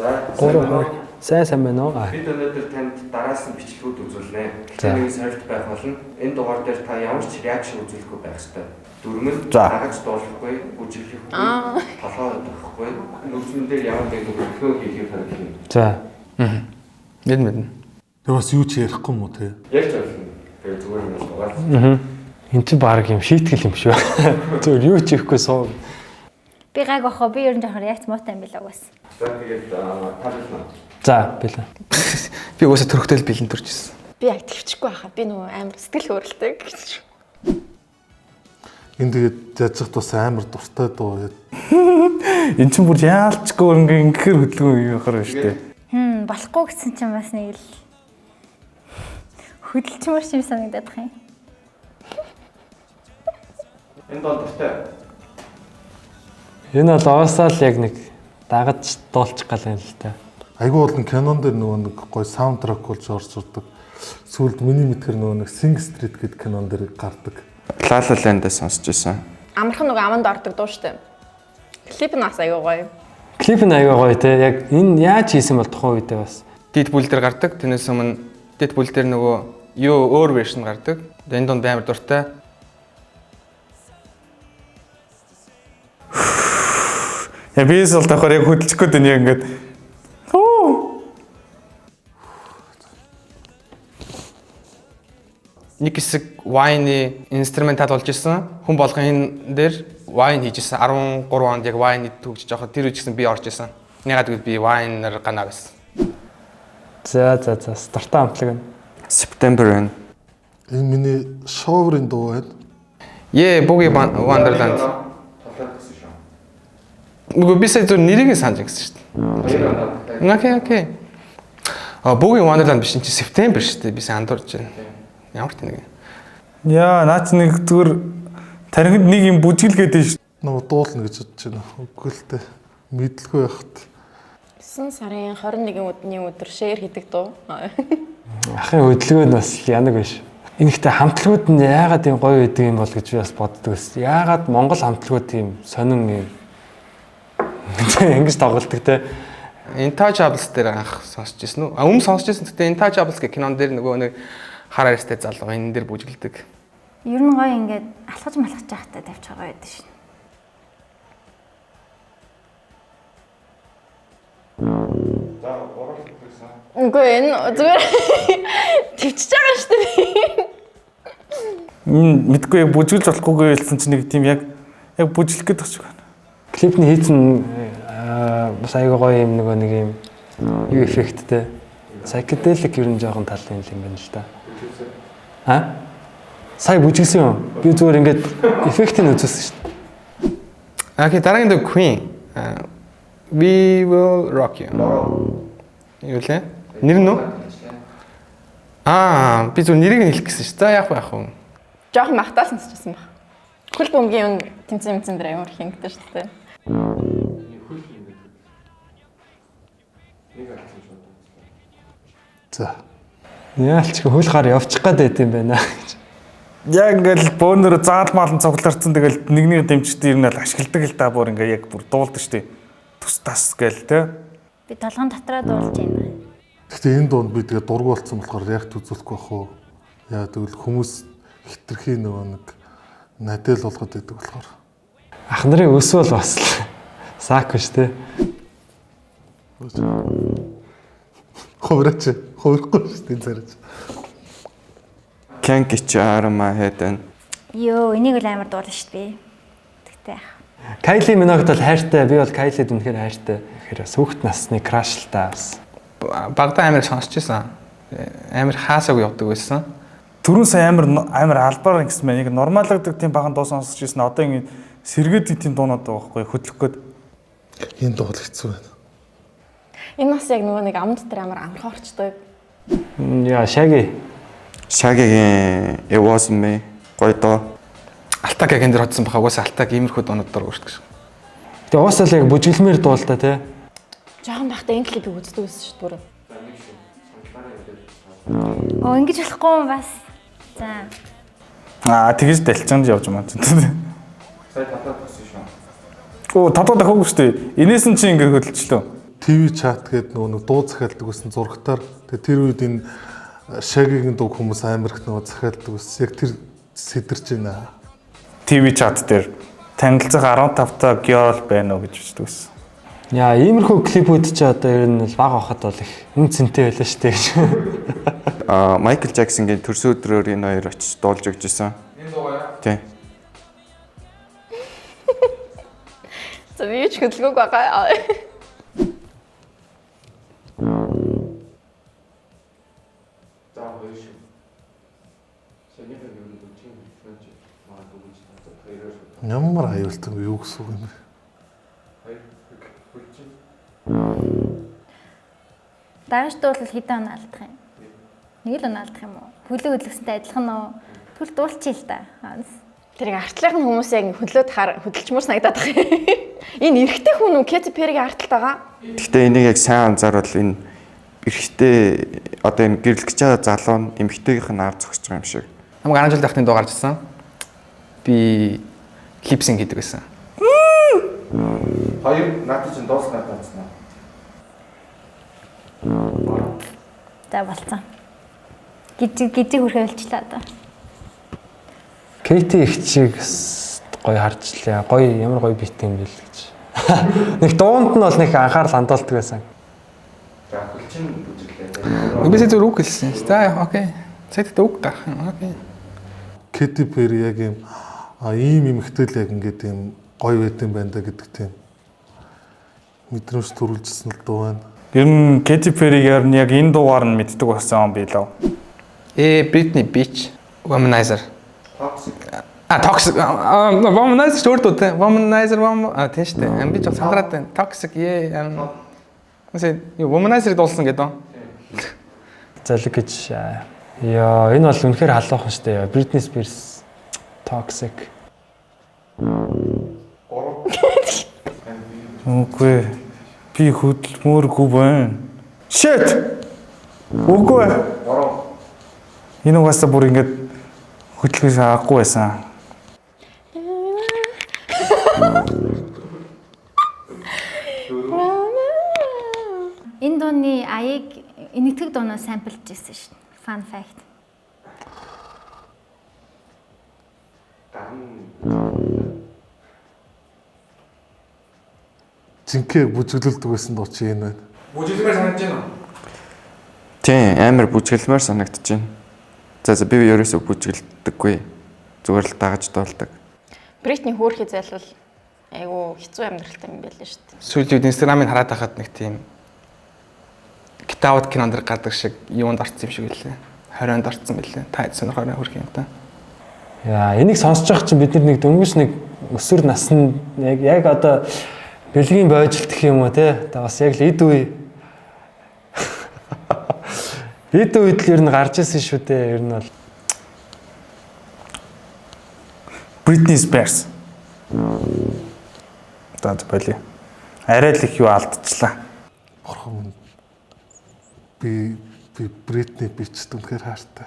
За сайн байна уу? Бид өнөөдөр танд дараас нь бичлэгүүд үзүүлнэ. Гэхдээ сорилт байх болно. Энэ дугаар дээр та ямар ч реакшн үзүүлэхгүй байх ёстой. Дүрмэн дагаж дуулахгүй, бүжиглэхгүй, толгой удахгүй, нүцгэн дээр ямар нэг өгөхөө хийх хэрэгтэй. За. Мэднэ. Тэр бас юу ч ярихгүй юм уу те? Ярьж болно. Тэр зүгээр юм байна. Энд чинь баг юм шийтгэл юм шүү. Зүгээр юу ч хийхгүй суу. Би гайг охоо би ер нь жоохон реакц муутай юм билээ угаас. За тэгээд таална. За билээ. Би угаасаа төрхтэй бэлэн төрж ирсэн. Би яг төвчгүй байхаа. Би нөгөө амар сэтгэл хөдлөлтэй гэж. Энд тэгээд жажигт бас амар дуртай дуу. Эн чинь бүр яалчгүй ингэхээр хөдөлгөөн юу яхаар байна шүү дээ. Болохгүй гэсэн чинь бас нэг л хөдөлчмөр шиг санагдаад байгаа юм. Энэ бол дуртай. Энэ бол оосаал яг нэг дагаж дуулчих гал юм л та. Айгуу болон кинон дээр нөгөө нэг гой саундтрак болж орж ирдэг. Сүүлд миний мэдхээр нөгөө нэг Sing Street гэдэг кинон дээр гардаг. La La Land-аа сонсч байсан. Амархан нөгөө аманд ордог дуу штэ. Клип нь бас аягүй гоё. Клип нь аягүй гоё те. Яг энэ яаж хийсэн бол тухайн үедээ бас. Дид бүл дээр гардаг. Тэрнээс өмнө дид бүл дээр нөгөө юу өөр вершн гардаг. Энэ донд амар дуртай. Я бис бол давхар яг хөдөлчих гээд байна яг ингээд. Нэг хэсэг wine инструментал болж исэн. Хүн болгон энэ дээр wine хийж исэн. 13 онд яг wine төгсөж байгаа. Тэр үеч гэсэн би орж исэн. Ягаад гэвэл би wine-аар ганаа гэсэн. За. Стартаа амтлаг. September байна. Энэ миний шоурын дуу байна. Boogie Wonderland. Үгүй би сая зөв нэрийг санаж гэсэн шүү дээ. Окей. Boogie Wonderland биш чи September шүү дээ. Би сайн андуурж байна. Ямар ч нэг. Яа, наач нэг зүгээр тархинд нэг юм бүжгэлгээд байна шүү. Нөгөө дуулна гэж бодож байна. Үгүй л дээ. Мэдлгүй байхад. 9 сарын 21-ний өдөр шеэр хийдэг дуу. Ахын хөдөлгөөн бас янаг биш. Энэхтэй хамтлагууд нь яагаад юм гоё байдаг юм бол гэж би бас боддог байсан. Яагаад Монгол хамтлагууд тийм сонин юм ингэж тоглолдог те. Intouchables дээр анх сонсч ирсэн үү? Өмнө сонсч ирсэн. Гэтэ Intouchables гэх кинон дээр нөгөө нэг хар арьстай залуу энэ дээр бүжгэлдэг. Ер нь гоё ингээд алхаж малхаж байхтай тавьж байгаа байдаг шин. Үгүй энэ зүгээр төвчж байгаа шүү дээ. Мэдгүй яг бүжгэлж болохгүйгээ хэлсэн чинь нэг тийм яг бүжиглэх гэдэг ч байна. Клипний хийцэн бас аягүй гоё юм нэг юм юу эффекттэй. Psychedelic ер нь жоохон тал юм байна л да. Сая бүжгэлсэн юм. Би зүгээр ингээд эффектийг үзүүлсэн шүү дээ. Окей, дараагийн дуу Queen. We will rock you. Юу лээ? Нэр нь үү? Би зөв нэрийг нь хэлэх гэсэн шүү. За яах вэ? Жохон махтаа сонсчихсан баг. Хөл бөмбөгийн тэмцэн дээр амар хингтэй шүү дээ. За. Яалч хөл гар явчих гээд байт юм байна гэж. Яг ингээл бөөнөр заалмаалан цугларсан тэгэл нэгнийг дэмждэг юм л ашигладаг л да бүр ингээ яг бүр дуулдаг штеп. Тус тас гээл те. Би толгойн дотроо дуулж байна. Гэхдээ энэ дуунд би тэгээ дург болсон болохоор реакт үзүүлэхгүй байх уу? Яа тэгвэл хүмүүс хитрхи нөгөө нэг надэл болгоод байдаг болохоор. Ах нарын өсвөл бас саак биш те. Хувираач. Хувирахгүй шүү дээ зарж. Can't get you out of my head and. Йоо, энийг л амар дуулна шүү дээ. Тэгтээ яах. Kylie Minogue бол хайртай. Би бол Kylie-д үнэхээр хайртай. Тэгэхээр сүхт насны краш л та бас. Багада амар сонсч байсан. Амар хаасаг явдаг байсан. Түрүүн сая амар албаар гэсэн мэн яг нормалгдаг тийм баган дуу сонсож ирсэн. Одоо ингэ сэргээд тийм дуунууд байгаа байхгүй хөдлөх гээд. Энэ дуу хэцүү байна. Энэ бас яг нөгөө нэг амд дээр амар амархан орчдог. Яа, Shaggy. Shaggy-гийн It Wasn't Me гоё доо. Алтаг яг энэ дэр hodсон баха. Угаасаа алтаг иймэрхүү дуунууд дург шүү. Тэгээ уусаал яг бүжиглмээр дуул та те. Жохон байхдаа энэ клипийг үздэг байсан шүү дээ. Ингэж болохгүй юм бас. За. Тэгэж дэлчэнд явж байгаа юм. Сая татаад төгсөн шүү. Татаад ахаагүй шүү дээ. Инээс нь чи ингэ хөдөлчлөө. ТV чат гэдэг нэг дуу захиалдаг байсан зурагтаар. Тэгээ тэр үед энэ Шагийн дуу хүмүүс амар их нөгөө захиалдаг байсан. Яг тэр сэтэрч байна. ТV чат дээр танилцах 15 та girl байна уу гэж үздэг байсан. Яа, иймэрхүү клипүүд ч одоо ер нь баг хахад бол их үн цэнтэй байлаа шүү дээ. Майкл Джексонгийн төрсөн өдрөөр энэ хоёр очиж дуулж өгч ирсэн. Энэ дуугаа. Тийм. За би ч хөдөлгөөг байгаа. За хоёр шиг. Сэнийхээ юу нэг чинь франч магадгүй гэж хоёроор. Ямар аюултай юу гэсэн үг юм бэ? Дагаж дуулал хэдэн он алдах юм? Нэг л он алдах юм уу? Хөлөө хөдлөсөнтэй адилхан уу? Түр дуулчих л та. Тэрийг артлын хүмүүс яг хөдөлчмөр санагдаад байгаа юм. Энэ эрэгтэй хүн үү? Кэти Перригийн артталт байгаа. Гэхдээ энийг яг сайн анзаарвал энэ эрэгтэй одоо энэ гэрлэж байгаа залуу нь эмэгтэйгийнх нь аав зогсож байгаа юм шиг. Намайг 10 жил дахны дуу гарч ирсэн. Би липсинг хийдэг байсан. Хоёр надад чинь дууснаа таацсан. За болцсон. Гижиг хүрхээ болчлаа одоо. Кейти их чиг гоё харжлаа. Гоё ямар гоё бит юм бэл гэж. Нэг дуунд нь бол нэг анхаарал хандуулдаг байсан. За хөлчин бүжиглээ. Би зөв үг хэлсэн. За окей. Цэцэд үг гарах юм. Окей. Кэти Перри яг ийм эмэгтэй л яг ингээд ийм гоё байт юм байна да гэдэг тийм мэдрэмж төрүүлжсэн л дуу байна. Ер нь Кэти Перригээр нь яг энэ дуугаар нь мэддэг болсон юм билээ. Britney Beach Womanizer. Toxic. Toxic. Womanizer шүү дээ. Womanizer тийм шүү дээ. Би ч сандраад байна. Toxic Үгүй Womanizer дуулсан гэдэг. Залэг гэж яа энэ бол үнэхээр халуухан шүү дээ. Britney Spears Toxic. Үгүй. Би хөдөлмөргүй байна. Shit. Үгүй. Энэ угаасаа бүр ингэж хөдөлгөөс авахгүй байсан. Энэ дууны аяыг энэтхэг дуунаас самплж ирсэн шин. Fun fact. Жинхэнэ бүжиглэлдэг байсан дуу чи энэ байна. Бүжиглэмээр санагдаж байна уу? Тийм, амар бүжиглэмээр санагдаж байна. За би ерөөсөө бүжиглдэггүй. Зүгээр л дагаж дуулдаг. Бритни хөөрхий зайлвал айгу хэцүү амьдралтай юм байлаа шүү дээ. Сүүлд Instagram-ыг хараад байхад нэг тийм гитавд кинонд гардаг шиг юунд орсон юм шиг байлээ. 20-нд орсон байлээ. Та сонирхороо хөрх юм та. Яа, энийг сонсож байгаа чинь бид нэг дөнгөж нэг өсвөр насны яг одоо бэлгийн бойжилт гэх юм уу те. Та бас яг л эд үе. Эд үед л ер нь гарч ирсэн шүү дээ. Ер нь бол Britney Spears. Таад болий. Арай л их юу алдчихлаа. Бурхан би Britney бичт үнэхээр хайртай.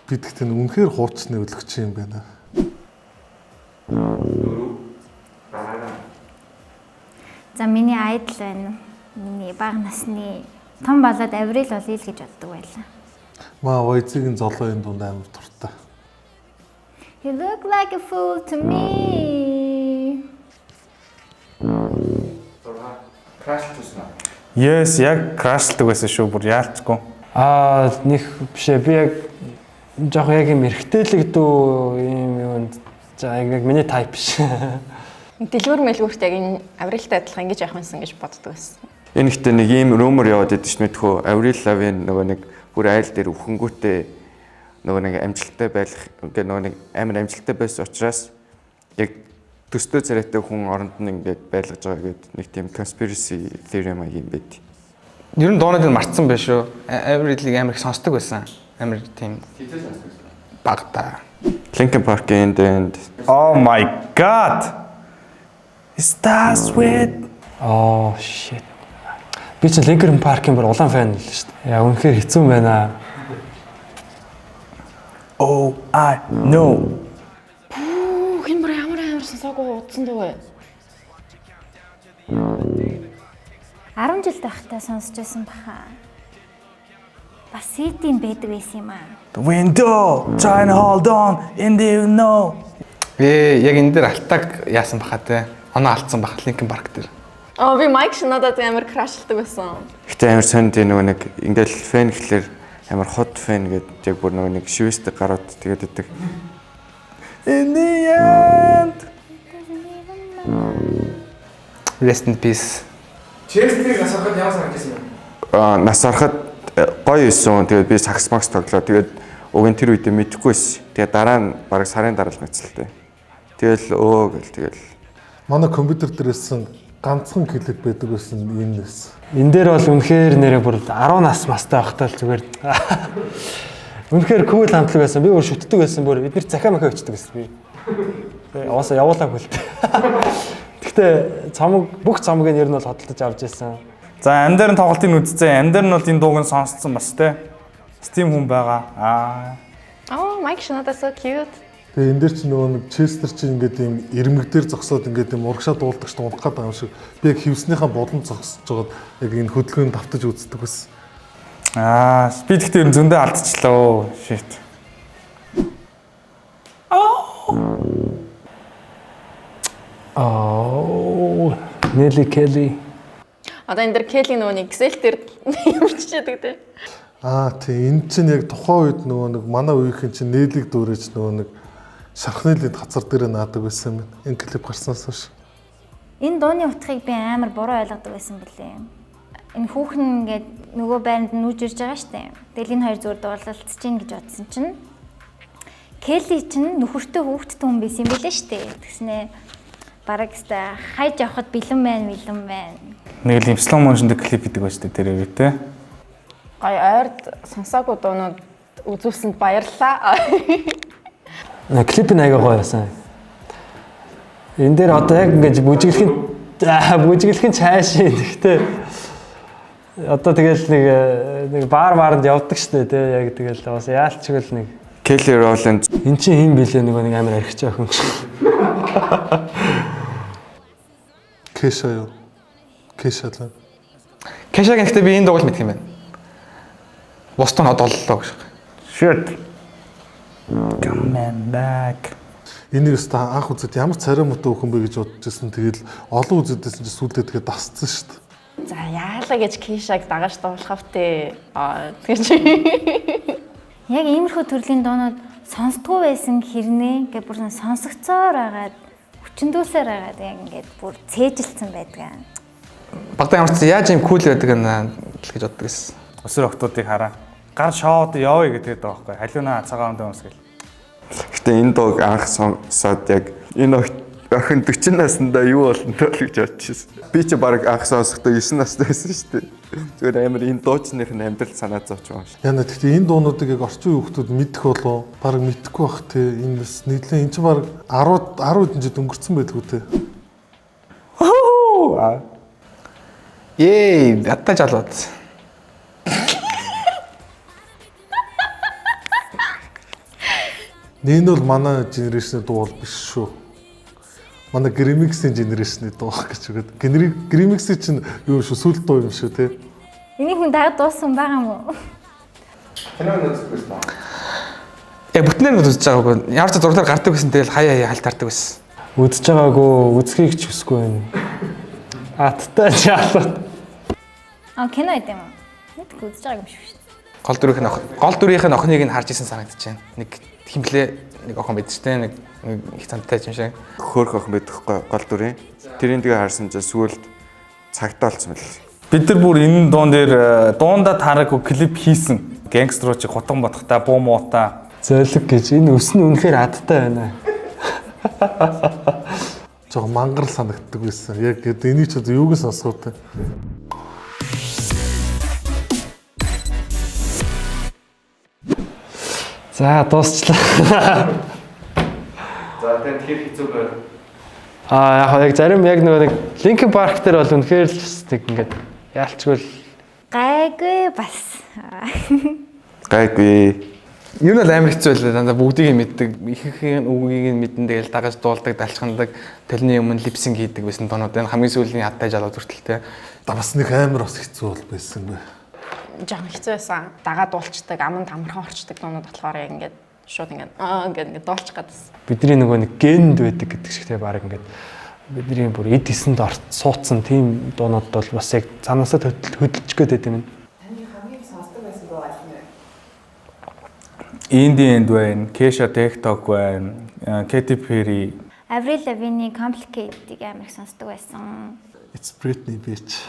Би тэгтээ үнэхээр хуучны өлөгч юм байна. За миний айдл байна. Миний бага насны том болоод Аврил болъё л гэж боддог байлаа. Маа Войцгийн золоо энэ дунд амар туртай. You look like a fool to me. Crash туснаа. Yes, яг крашлдаг байсан шүү бүр яалцгүй. нэг бишээ би яг жоох яг юм эргэтэлэг дүү юм юунд за яг миний тайп биш. Дэлгүүр мэлгүүрт яг энэ Аврилтай адилхан ингэж явах юмсан гэж боддог байсан. Энэ ихтэй нэг ийм rumor яваад идэв ч мэдхүү Avril Lavigne нөгөө нэг бүр айл дээр өвхөнгүүтээ нөгөө нэг амжилттай байх ингээ нөгөө нэг амар амжилттай байсан учраас яг төстөө царайтай хүн оронд нь ингээд байлгаж байгаа гэдэг нэг тийм conspiracy theory юм байд. Ер нь дуунууд нь мартсан байх шүү. Avril-ийг амар их сонсдог байсан. Амар тийм багтаа. Linkin Park-ийн and Oh my god. It starts with Oh shit. Би ч Linkin Park-ийн бүр улаан фэн л шүү дээ. Яа үнэхээр хэцүү байна. Oh I know. Хин бүр ямар сонсоогүй утсан дөө. 10 жил байхдаа сонсч байсан баха. Бас CD-ийн байдаг байсан юм аа. The window, trying to hold on, and you know. Яг энэ дээр алтаг яасан баха те. Оноо алдсан баха Linkin Park дээр. Би Майк Шинодад амар крашлдаг байсан. Гэтэ амар сонд нөгөө нэг ингээл фэн гэхэлэр амар хот фэн гэдэг яг бүр нөгөө нэг шивэстэй гарууд тэгээд идэг. In the end. Rest in peace. Честрийг асуухад ямар санагдсан юм? Нас ороход гоё исэн. Тэгээд би сакс макс тоглоо. Тэгээд уг нь тэр үед мэдэхгүй байсан. Тэгээд дараа нь бараг сарын дараалал мэцэлтэй. Тэгэл гэл тэгэл. Манай компьютер дээрсэн ганцхан клип байдаг байсан энэ нэс. Энэ дээр бол үнэхээр нэрээ бүр 10 нас мастай байхдаа л зүгээр. Үнэхээр кул хамтлаг байсан. Би өөр шүтдэг байсан. Бүр эдгээр захаа махаа өчтдөг байсан би. Яваасаа явуулаа хөлт. Гэхдээ бүх цамгийн нэр нь бол хөдөлж авч ирсэн. За энэ дээр нь тоглолтыг үзсэн. Энэ дээр нь бол энэ дууг нь сонсцсон бас те. Steam хүн байгаа. Майк Шинодад so cute. Тэгээ энэ дээр чи нөгөө нэг Честер чи ингээд юм ирмэг дээр зогсоод ингээд юм урагшаа дуулдаг ш унах гэдэг юм шиг. Би яг хевснийхаа болон зогсож жоод яг энэ хөдөлгөөнд давтаж үздэг байсан. Би тэгтээ зөндөө алдчихлаа. Shit. Nelly Kelly. Одоо энэ дэр Келли нөгөө нэг Excel дээр юмччихдаг те. Тий энэ чинь яг тухайн үед нөгөө нэг манай үеийнхэн чинь нээлийг дүүрэж нөгөө нэг шархны лид хацар дээр наадаг байсан юм. Энэ клип гарснаас хойш. Энэ дууны утгыг би амар буруу ойлгодог байсан бэлээ. Энэ хүүхэн ингээд нөгөө байранд нүүж ирж байгаа штэ. Тэгэл энэ хоёр зүгээр дуулалцж гин гэж бодсон чинь Келли чинь нөхөртэй хүүхэдтэй хүн байсан юм билээ штэ. Тэгснээ бараг өстэй хайж явахад бэлэн байна. Нэг л юм slow motion-д клип хийдэг байж тээ тэр үе те. Гай ойрд сонсоогүй дуунууд үзүүлсэнд баярлалаа. Клип нь аяга гоё байсан. Энэ дээр одоо яг ингэж бүжиглэхэн цааш гэхдээ одоо тэгэл нэг бааранд явдаг штэ тий яг тэгэл бас яалчгүй нэг Kelly Rowland эн чинь хин бэлээ нэг амар архич охин. Кеша юу? Кешалаа. Кешагийн гэхдээ би энэ дууг мэдх юм байна. Бостон одоллоо гэж. Shit. Come back. Энийг өстө анх үзэд ямар царай мөтө өхөн бэ гэж бодож байсан. Тэгэл олон үзэдээс чинь сүлдээ тэгээ дасцсан шүү дээ. За яалаа гэж Кешаг дагаж дуулахав те. Тэгээ Яг иймэрхүү төрлийн дуунууд сонсдгоо байсан хэрнээ ингээд бүр сонсогцоор агаад хүчндүүлсээр агаад яг ингээд бүр цээжилсэн байдаг. Багтаа ямар ч яаж юм кул байдаг нэ гэж боддог байсан. Өсөр охтуудыг хараа. Гар шоуд явъя гэдэг байгаа байхгүй. Халиуна цагаан өндөө өмсгөл. Гэтэ энэ дууг анх сонсоод яг энэ охин 40 наснда юу болно тоо гэж бодчихсон. Би ч баг анх сонсохдоо 9 настай байсан шүү дээ. Зүгээр амар энэ дуучных нь амьдрал санаа зовж байгаа шүү. Яна гэхдээ энэ дуунуудыг яг орчин үеийн хүмүүс мэдэх болов баг мэдэхгүй бах те. Энэ бас нийлээ эн чинь баг 10 хэдэн жил өнгөрцөн байлгүй те. Ятта жалууд. Энэ бол манай генерашны дуу бол биш шүү. Манай Grimix-ийн генерашны дуу гэж үгээд. Grimix чинь юу шүү сүлд дуу юм шүү те. Энийг хүн дагад дууссан байгаа юм уу? Киног үзэхгүй байна. Бүтнээр нь үзэж байгаагүй. Ямар ч зургаар гардаг гэсэн тэгэл хаяа халт таардаг байсан. Үзэж байгаагүй, үзхийг ч хүсэхгүй байна. Аттай жаалууд. Кино идэм юм. Мэдгүй үзэж байгаа юм шиг шүү дээ. Гол дүрийнх нь охиныг нь харж исэн санагдаж байна. Нэг химлээ нэг охин байдаг ч тийм нэг их цантай юм шиг. Хөөх охин байдаггүй гол дүрийн. Тэрийн тэгээ харсан чинь сүүлд цагтаалцсан мэл. Бид нар бүр энэ дуун дээр дуунда таараагүй клип хийсэн. Гэнгструу чи хутан бодохта буу муута. Зөөлөг гэж энэ өс нь үнэхээр адтай байна. Жог мангар санагддаг байсан. Яг гэдэг энийг ч юуг сонсгоо те. За дуусчлаа. За тэгэхээр хэцүү байна. Яг зарим яг нэг Linkin Park дээр бол үнэхээр л нэг ингээд яалчгүй Гайгүй бас. Гайгүй. Юу нэг амар хэцүү байлаа. Дандаа бүгдийг мэддэг. Ихэнх үгийг мэдэн тэгэл дагаж дуулдаг, далчхандаг, толны өмнө липсинг хийдэг байсан доонууд. Энэ хамгийн сүүлийн хаттай жалуу зүртэлтэй. Бас нэг амар бас хэцүү бол байсан бай. Жан хэцүү байсан. Дагаа дуулцдаг, аманд амархан орчдөг дуунууд болохоор яг ингээд шууд ингээд дуулчих гадсан. Бидний нөгөө нэг генд байдаг гэдэг шигтэй баг ингээд бидний бүр эд хэсэнд суудсан тийм дуунууд бол бас яг цаанаасаа хөдөлж гээд байт юм. In the End байна, Kesha TikTok байна, Katy Perry. Avril Lavigne Complicated-ийг амар их сонсдог байсан. It's Britney bitch.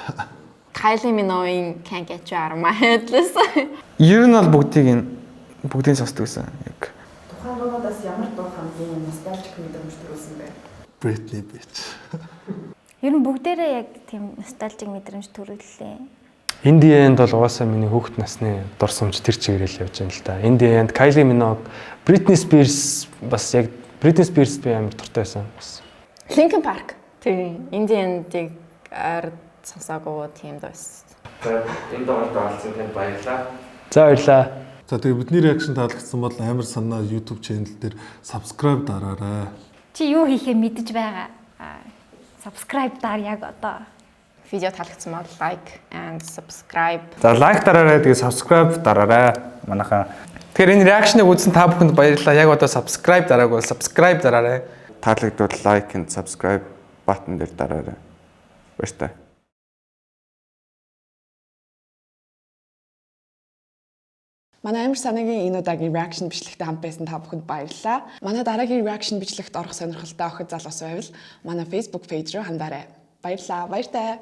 Kylie Minogue Can't Get You Out of My Head лсэн. Ер нь бол бүгдийг сонсдог байсан. Яг Тухайн дуунаас ямар дуу хамгийн ностальжик мэдрэмж төрүүлсэн бэ? Britney bitch. Ер нь бүгдээрээ яг тийм ностальжик мэдрэмж төрүүллээ. In the End бол угаасаа миний хүүхэд насны дурсамж тэр чигээрэл явж байна л да. In the End, Kylie Minogue, Britney Spears бас яг Britney Spears би амар дуртай байсан бас. Linkin Park. Тийм. In the End-ийг сонсоогүй тийм дээс. За энэ дугаард олцсон танд баярлалаа. За баярлалаа. За тэгээ бидний реакшн таалагдсан бол амар санаа YouTube channel дээр subscribe дараарай. Чи юу хийхээ мэдэж байгаа. Subscribe даар яг одоо. Видео таалагдсан бол like and subscribe. За лайк дараарай, тэгээ subscribe дараарай. Манайхаа. Тэгэхээр энэ реакшныг үзсэн та бүхэнд баярлалаа. Яг одоо subscribe дараагүй бол subscribe дараарай. Таалагдвал like and subscribe button дээр дараарай. Баярлалаа. Манай амар санаагийн энэ удаагийн reaction бичлэгтээ хамт байсан та бүхэнд баярлалаа. Манай дараагийн reaction бичлэгт орох сонирхолтой охид залуус байвал манай Facebook page руу хандаарай. Баярлалаа. Баяртай.